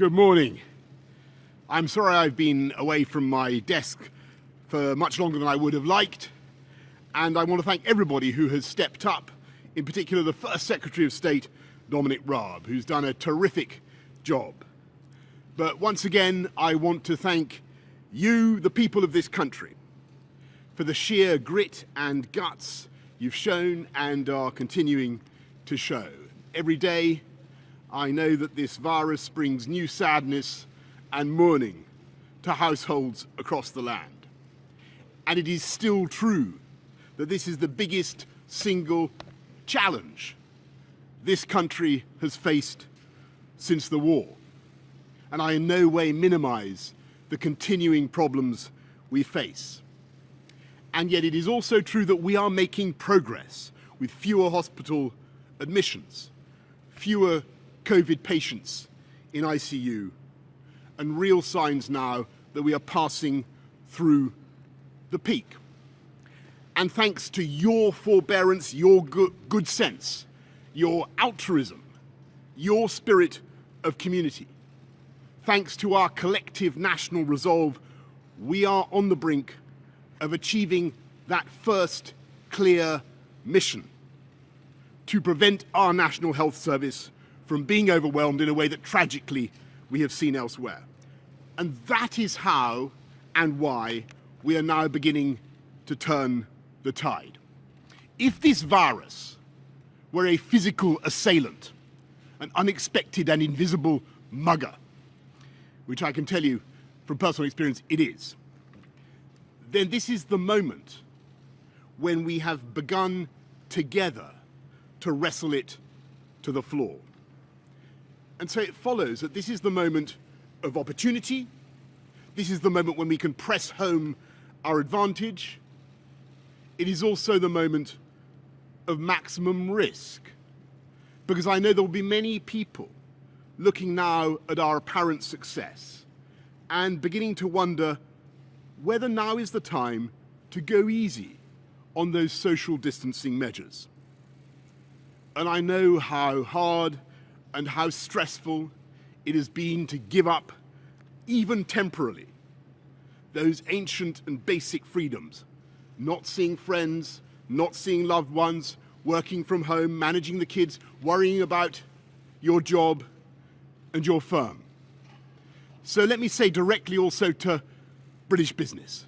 Good morning. I'm sorry I've been away from my desk for much longer than I would have liked, and I want to thank everybody who has stepped up, in particular the First Secretary of State, Dominic Raab, who's done a terrific job. But once again, I want to thank you, the people of this country, for the sheer grit and guts you've shown and are continuing to show. Every day, I know that this virus brings new sadness and mourning to households across the land. And it is still true that this is the biggest single challenge this country has faced since the war. And I in no way minimize the continuing problems we face. And yet it is also true that we are making progress with fewer hospital admissions, fewer COVID patients in ICU, and real signs now that we are passing through the peak. And thanks to your forbearance, your good sense, your altruism, your spirit of community, thanks to our collective national resolve, we are on the brink of achieving that first clear mission to prevent our National Health Service from being overwhelmed in a way that tragically we have seen elsewhere. And that is how and why we are now beginning to turn the tide. If this virus were a physical assailant, an unexpected and invisible mugger, which I can tell you from personal experience it is, then this is the moment when we have begun together to wrestle it to the floor. And so it follows that this is the moment of opportunity. This is the moment when we can press home our advantage. It is also the moment of maximum risk, because I know there will be many people looking now at our apparent success and beginning to wonder whether now is the time to go easy on those social distancing measures. And I know how hard and how stressful it has been to give up, even temporarily, those ancient and basic freedoms, not seeing friends, not seeing loved ones, working from home, managing the kids, worrying about your job and your firm. So let me say directly also to British business,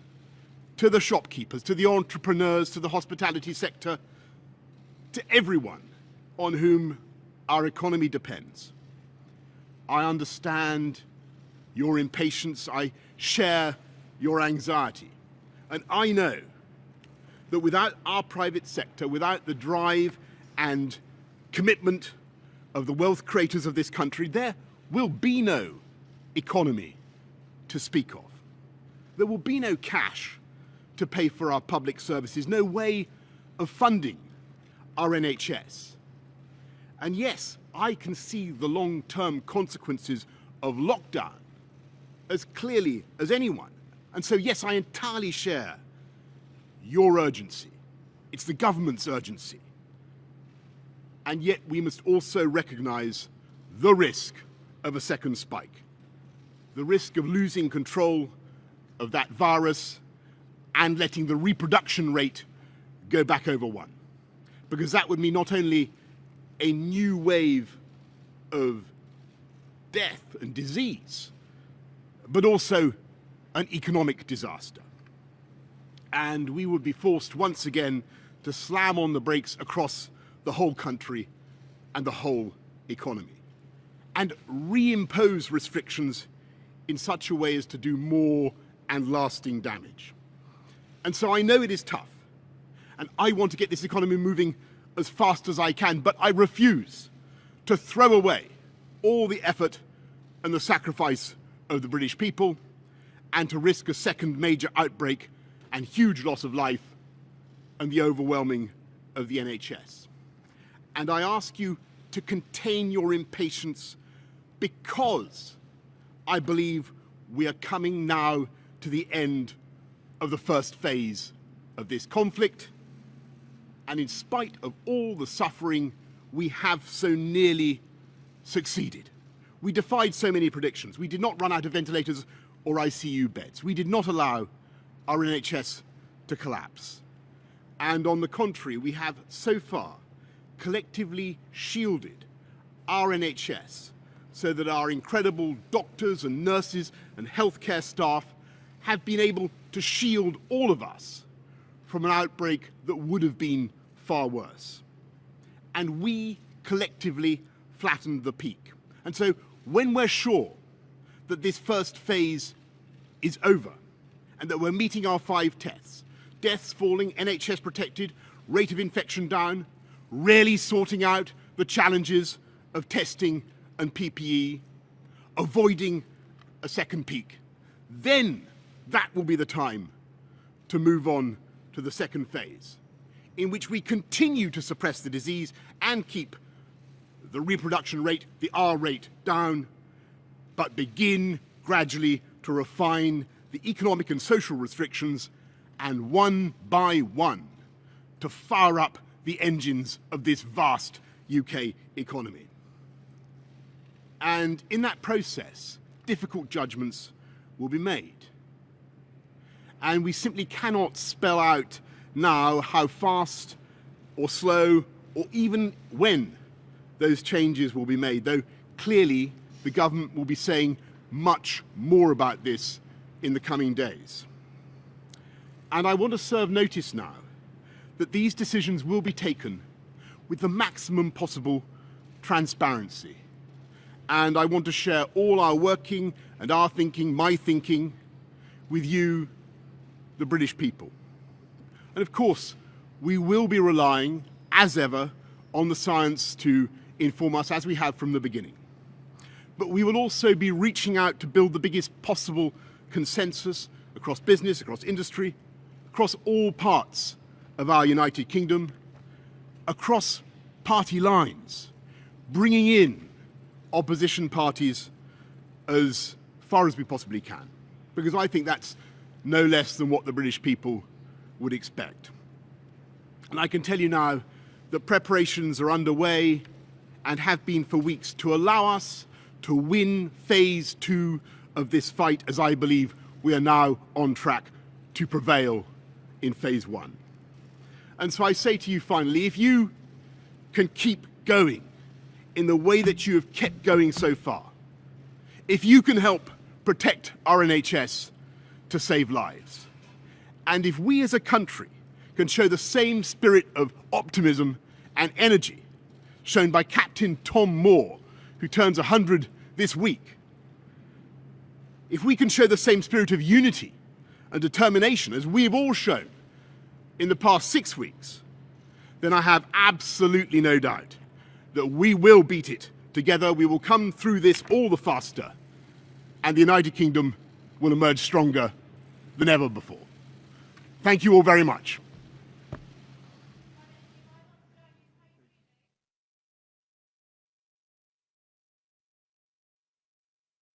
to the shopkeepers, to the entrepreneurs, to the hospitality sector, to everyone on whom our economy depends. I understand your impatience, I share your anxiety, and I know that without our private sector, without the drive and commitment of the wealth creators of this country, there will be no economy to speak of. There will be no cash to pay for our public services, no way of funding our NHS. And yes, I can see the long-term consequences of lockdown as clearly as anyone. And so yes, I entirely share your urgency. It's the government's urgency. And yet we must also recognize the risk of a second spike, the risk of losing control of that virus and letting the reproduction rate go back over 1. Because that would mean not only a new wave of death and disease, but also an economic disaster. And we would be forced once again to slam on the brakes across the whole country and the whole economy, and reimpose restrictions in such a way as to do more and lasting damage. And so I know it is tough, and I want to get this economy moving as fast as I can, but I refuse to throw away all the effort and the sacrifice of the British people and to risk a second major outbreak and huge loss of life and the overwhelming of the NHS. And I ask you to contain your impatience, because I believe we are coming now to the end of the first phase of this conflict. And in spite of all the suffering, we have so nearly succeeded. We defied so many predictions. We did not run out of ventilators or ICU beds. We did not allow our NHS to collapse. And on the contrary, we have so far collectively shielded our NHS so that our incredible doctors and nurses and healthcare staff have been able to shield all of us from an outbreak that would have been far worse. And we collectively flattened the peak. And so when we're sure that this first phase is over and that we're meeting our 5 tests, deaths falling, NHS protected, rate of infection down, really sorting out the challenges of testing and PPE, avoiding a second peak, then that will be the time to move on to the second phase, in which we continue to suppress the disease and keep the reproduction rate, the R rate, down, but begin gradually to refine the economic and social restrictions and one by one to fire up the engines of this vast UK economy. And in that process, difficult judgments will be made. And we simply cannot spell out now how fast or slow or even when those changes will be made, though clearly the government will be saying much more about this in the coming days. And I want to serve notice now that these decisions will be taken with the maximum possible transparency. And I want to share all our working and our thinking, my thinking, with you, the British people. And of course, we will be relying, as ever, on the science to inform us, as we have from the beginning. But we will also be reaching out to build the biggest possible consensus across business, across industry, across all parts of our United Kingdom, across party lines, bringing in opposition parties as far as we possibly can, because I think that's no less than what the British people would expect. And I can tell you now that preparations are underway and have been for weeks to allow us to win phase 2 of this fight, as I believe we are now on track to prevail in phase 1. And so I say to you finally, if you can keep going in the way that you have kept going so far, if you can help protect our NHS to save lives, and if we as a country can show the same spirit of optimism and energy shown by Captain Tom Moore, who turns 100 this week, if we can show the same spirit of unity and determination as we have all shown in the past 6 weeks, then I have absolutely no doubt that we will beat it together. We will come through this all the faster, and the United Kingdom will emerge stronger than ever before. Thank you all very much.